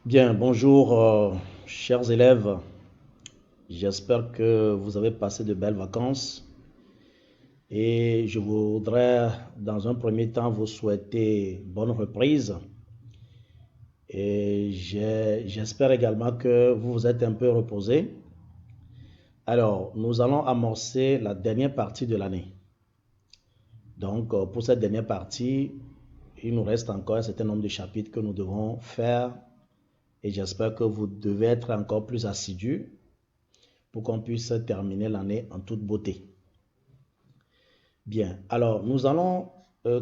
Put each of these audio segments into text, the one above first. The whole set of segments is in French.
Bien, bonjour chers élèves. J'espère que vous avez passé de belles vacances et je voudrais dans un premier temps vous souhaiter bonne reprise et j'espère également que vous vous êtes un peu reposé. Alors, nous allons amorcer la dernière partie de l'année. Donc, pour cette dernière partie, il nous reste encore un certain nombre de chapitres que nous devons faire et j'espère que vous devez être encore plus assidus pour qu'on puisse terminer l'année en toute beauté. Bien, alors nous allons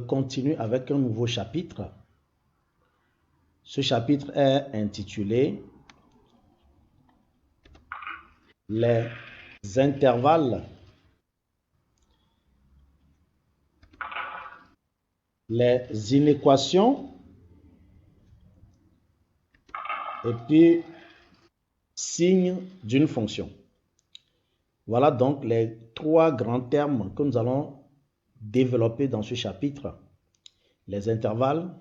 continuer avec un nouveau chapitre. Ce chapitre est intitulé Les intervalles, les inéquations et puis signes d'une fonction. Voilà donc les trois grands termes que nous allons développer dans ce chapitre. Les intervalles,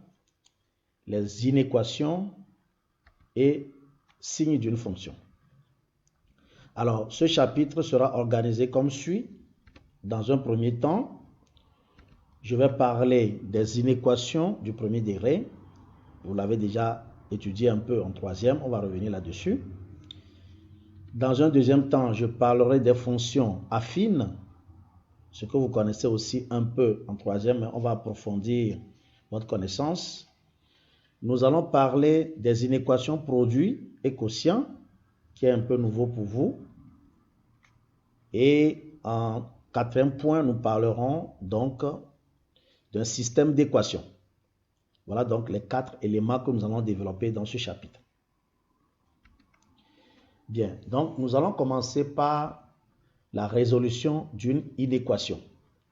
les inéquations et signes d'une fonction. Alors, ce chapitre sera organisé comme suit. Dans un premier temps, je vais parler des inéquations du premier degré. Vous l'avez déjà étudié un peu en troisième, on va revenir là-dessus. Dans un deuxième temps, je parlerai des fonctions affines, ce que vous connaissez aussi un peu en troisième, mais on va approfondir votre connaissance. Nous allons parler des inéquations produits et quotients, qui est un peu nouveau pour vous. Et en quatrième point, nous parlerons donc d'un système d'équations. Voilà donc les quatre éléments que nous allons développer dans ce chapitre. Bien, donc nous allons commencer par la résolution d'une inéquation.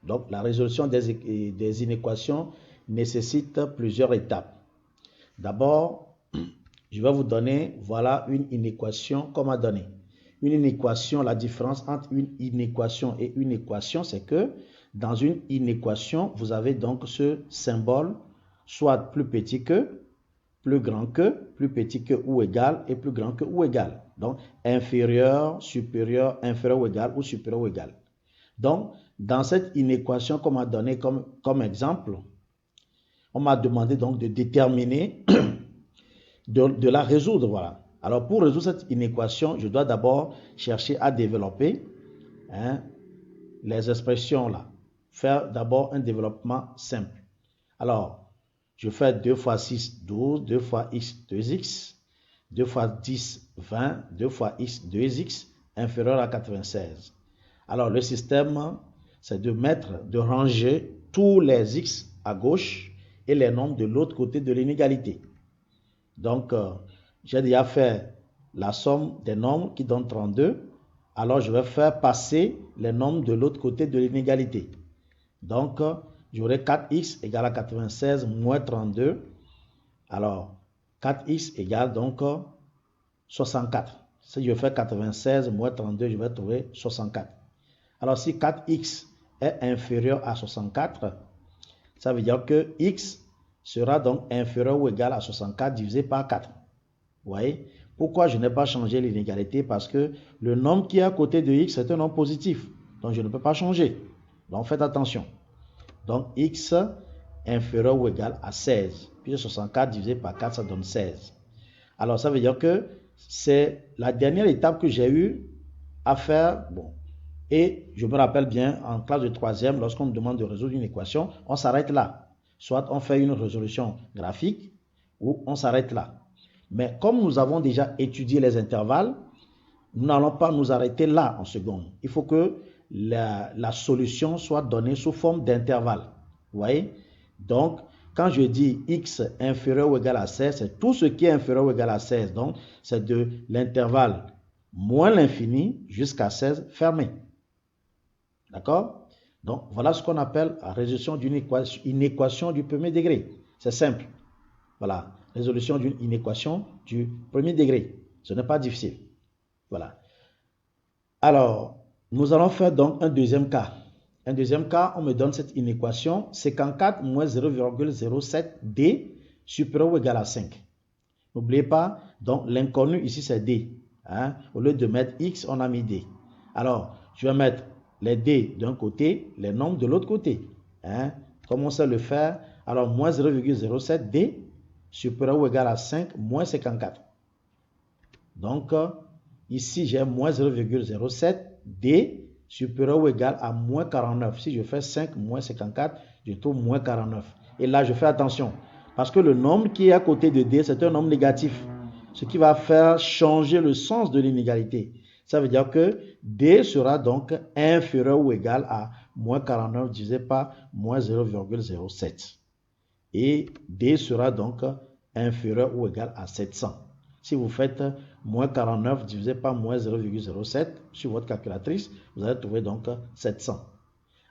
Donc la résolution des inéquations nécessite plusieurs étapes. D'abord, je vais vous donner, voilà une inéquation qu'on m'a donnée. Une inéquation, la différence entre une inéquation et une équation, c'est que dans une inéquation, vous avez donc ce symbole, soit plus petit que, plus grand que, plus petit que ou égal, et plus grand que ou égal. Donc, inférieur, supérieur, inférieur ou égal, ou supérieur ou égal. Donc, dans cette inéquation qu'on m'a donnée comme exemple, on m'a demandé donc de déterminer, de la résoudre, voilà. Alors, pour résoudre cette inéquation, je dois d'abord chercher à développer les expressions là. Faire d'abord un développement simple. Alors, je fais 2 fois 6, 12, 2 fois x, 2x, 2 fois 10, 20, 2 fois x, 2x, inférieur à 96. Alors, le système, c'est de ranger tous les x à gauche et les nombres de l'autre côté de l'inégalité. Donc, j'ai déjà fait la somme des nombres qui donne 32. Alors, je vais faire passer les nombres de l'autre côté de l'inégalité. Donc, j'aurai 4x égale à 96 moins 32. Alors, 4x égale donc 64. Si je fais 96 moins 32, je vais trouver 64. Alors, si 4x est inférieur à 64, ça veut dire que x sera donc inférieur ou égal à 64 divisé par 4. Vous voyez? Pourquoi je n'ai pas changé l'inégalité? Parce que le nombre qui est à côté de x est un nombre positif. Donc, je ne peux pas changer. Donc, faites attention. Donc, x inférieur ou égal à 16. Puis 64 divisé par 4, ça donne 16. Alors, ça veut dire que c'est la dernière étape que j'ai eu à faire. Bon. Et je me rappelle bien, en classe de troisième, lorsqu'on me demande de résoudre une équation, on s'arrête là. Soit on fait une résolution graphique, ou on s'arrête là. Mais comme nous avons déjà étudié les intervalles, nous n'allons pas nous arrêter là en seconde. Il faut que la solution soit donnée sous forme d'intervalle. Vous voyez? Donc, quand je dis x inférieur ou égal à 16, c'est tout ce qui est inférieur ou égal à 16. Donc, c'est de l'intervalle moins l'infini jusqu'à 16 fermé. D'accord? Donc, voilà ce qu'on appelle la résolution d'une équation du premier degré. C'est simple. Voilà, résolution d'une inéquation du premier degré. Ce n'est pas difficile. Voilà. Alors, nous allons faire donc un deuxième cas. Un deuxième cas, on me donne cette inéquation, 54 moins 0,07d supérieur ou égal à 5. N'oubliez pas, donc l'inconnu ici c'est D. Hein? Au lieu de mettre X, on a mis D. Alors, je vais mettre les D d'un côté, les nombres de l'autre côté. Hein? Comment on sait le faire? Alors, moins 0,07 D supérieur ou égal à 5 moins 54. Donc, ici, j'ai moins 0,07 D supérieur ou égal à moins 49. Si je fais 5 moins 54, je trouve moins 49. Et là, je fais attention. Parce que le nombre qui est à côté de D, c'est un nombre négatif. Ce qui va faire changer le sens de l'inégalité. Ça veut dire que D sera donc inférieur ou égal à moins 49 divisé par moins 0,07. Et D sera donc inférieur ou égal à 700. Si vous faites moins 49 divisé par moins 0,07 sur votre calculatrice, vous allez trouver donc 700.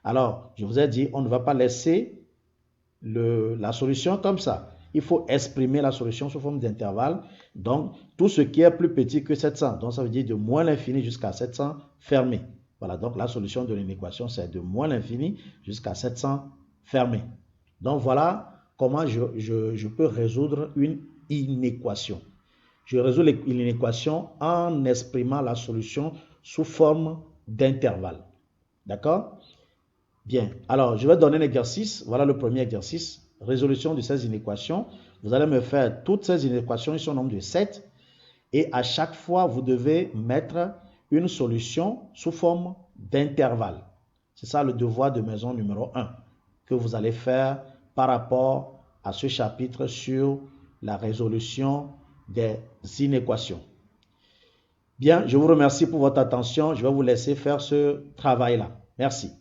Alors, je vous ai dit, on ne va pas laisser la solution comme ça. Il faut exprimer la solution sous forme d'intervalle. Donc, tout ce qui est plus petit que 700, donc ça veut dire de moins l'infini jusqu'à 700 fermé. Voilà, donc la solution de l'équation, c'est de moins l'infini jusqu'à 700 fermé. Donc, voilà comment je peux résoudre une inéquation. Je résous une inéquation en exprimant la solution sous forme d'intervalle. D'accord? Bien, alors je vais donner un exercice. Voilà le premier exercice. Résolution de ces inéquations. Vous allez me faire toutes ces inéquations, ils sont au nombre de 7. Et à chaque fois, vous devez mettre une solution sous forme d'intervalle. C'est ça le devoir de maison numéro 1 que vous allez faire par rapport à ce chapitre sur la résolution des inéquations. Bien, je vous remercie pour votre attention. Je vais vous laisser faire ce travail-là. Merci.